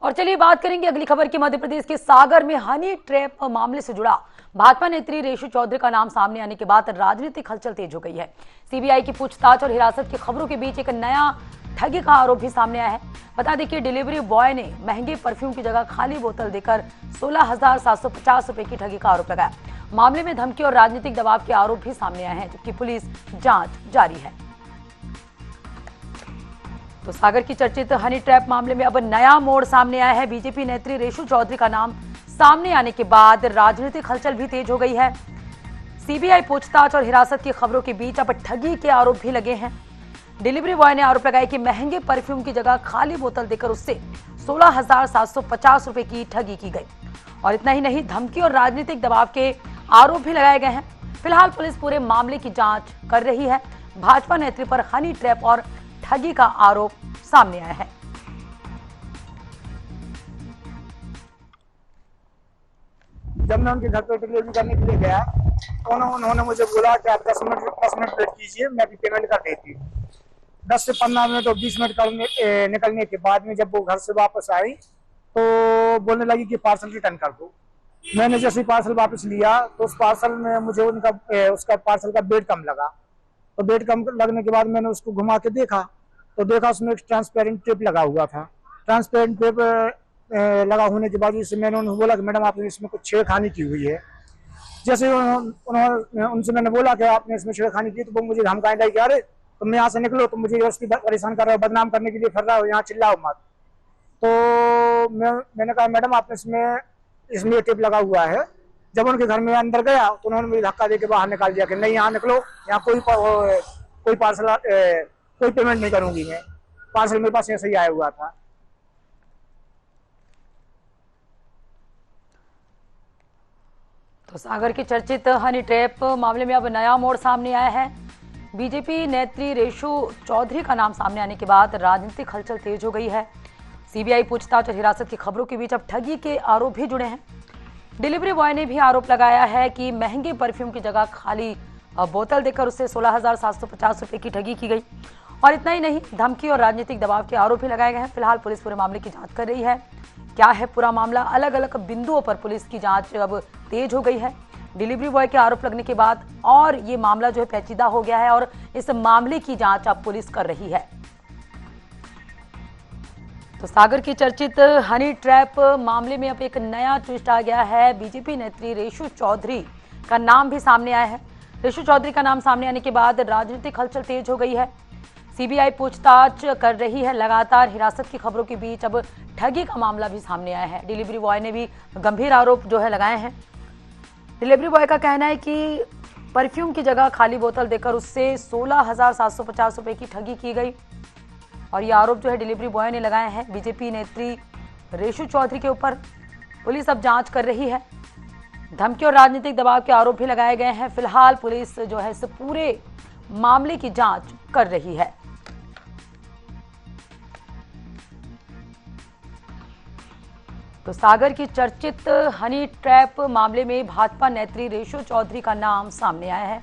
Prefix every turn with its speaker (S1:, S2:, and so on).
S1: और चलिए बात करेंगे अगली खबर की। मध्य प्रदेश के सागर में हनी ट्रैप मामले से जुड़ा भाजपा नेत्री रेशु चौधरी का नाम सामने आने के बाद राजनीतिक हलचल तेज हो गई है। सीबीआई की पूछताछ और हिरासत की खबरों के बीच एक नया ठगी का आरोप भी सामने आया है। बता दें कि डिलीवरी बॉय ने महंगे परफ्यूम की जगह खाली बोतल देकर 16,750 रुपए की ठगी का आरोप लगाया। मामले में धमकी और राजनीतिक दबाव के आरोप भी सामने आए हैं, जबकि पुलिस जांच जारी है। तो सागर की चर्चित हनी ट्रैप मामले में अब नया मोड़ सामने आया है। बीजेपी नेत्री रेशु चौधरी का नाम सामने आने के बाद राजनीतिक हलचल भी तेज हो गई है। सीबीआई पूछताछ और हिरासत की खबरों के बीच अब ठगी के आरोप भी लगे हैं। डिलीवरी बॉय ने आरोप लगाया कि महंगे परफ्यूम की जगह खाली बोतल देकर उससे 16,750 रुपए की ठगी की गई। और इतना ही नहीं, धमकी और राजनीतिक दबाव के आरोप भी लगाए गए हैं। फिलहाल पुलिस पूरे मामले की जांच कर रही है। भाजपा नेत्री पर हनी ट्रैप और ठगी का आरोप सामने आया है।
S2: जब मैं उनके घर पर डिलीवरी करने के लिए गया तो उन्होंने मुझे बोला कि आप 10 मिनट वेट कीजिए, मैं अभी पेमेंट कर देती हूँ। 10 से 15 मिनट और 20 मिनट निकलने के बाद में जब वो घर से वापस आई तो बोलने लगी कि पार्सल रिटर्न कर दो। मैंने जैसे पार्सल वापस लिया तो उस पार्सल में मुझे उसका पार्सल का वेट कम लगा। तो वेट कम लगने के बाद मैंने उसको घुमा के देखा तो देखा उसमें एक ट्रांसपेरेंट टेप लगा हुआ था। ट्रांसपेरेंट टेप लगा होने के बाद इससे मैंने उन्हें बोला कि मैडम आपने इसमें कुछ छेड़खानी की हुई है। जैसे उनसे मैंने बोला कि आपने इसमें छेड़खानी की तो वो मुझे धमकाने लगी कि अरे तुम यहाँ से निकलो, तुम मुझे परेशान कर रहे हो, बदनाम करने के लिए फिर रहा हो, यहाँ चिल्लाओ मत। तो मैंने कहा मैडम आपने इसमें टेप लगा हुआ है। जब उनके घर में अंदर गया तो उन्होंने मुझे धक्का देके बाहर निकाल दिया कि नहीं यहाँ निकलो, यहाँ कोई पार्सल कोई पेमेंट नहीं करूंगी मैं। पार्सल मेरे पास ऐसे ही आया हुआ था।
S1: तो सागर की चर्चित हनी ट्रैप मामले में अब नया मोड़ सामने आया है। बीजेपी नेत्री रेशु चौधरी का नाम सामने आने के बाद राजनीतिक हलचल तेज हो गई है। सीबीआई पूछताछ और हिरासत की खबरों के बीच अब ठगी के आरोप भी जुड़े हैं। डिलीवरी बॉय ने भी आरोप लगाया है कि महंगे परफ्यूम की जगह खाली बोतल देकर उससे 16,750 रुपए की ठगी की गई। और इतना ही नहीं, धमकी और राजनीतिक दबाव के आरोप भी लगाए गए हैं। फिलहाल पुलिस पूरे मामले की जांच कर रही है। क्या है पूरा मामला, अलग अलग बिंदुओं पर पुलिस की जांच अब तेज हो गई है। डिलीवरी बॉय के आरोप लगने के बाद और ये मामला जो है पेचीदा हो गया है और इस मामले की जांच अब पुलिस कर रही है। तो सागर की चर्चित हनी ट्रैप मामले में अब एक नया ट्विस्ट आ गया है। बीजेपी नेत्री रेशु चौधरी का नाम भी सामने आया है। रेशु चौधरी का नाम सामने आने के बाद राजनीतिक हलचल तेज हो गई है। सीबीआई पूछताछ कर रही है। लगातार हिरासत की खबरों के बीच अब ठगी का मामला भी सामने आया है। डिलीवरी बॉय ने भी गंभीर आरोप जो है लगाए हैं। डिलीवरी बॉय का कहना है कि परफ्यूम की जगह खाली बोतल देकर उससे 16,750 रुपए की ठगी की गई। और ये आरोप जो है डिलीवरी बॉय ने लगाए हैं बीजेपी नेत्री रेशु चौधरी के ऊपर। पुलिस अब जांच कर रही है। धमकी और राजनीतिक दबाव के आरोप भी लगाए गए हैं। फिलहाल पुलिस जो है इस पूरे मामले की जांच कर रही है। तो सागर की चर्चित हनी ट्रैप मामले में भाजपा नेत्री रेशु चौधरी का नाम सामने आया है।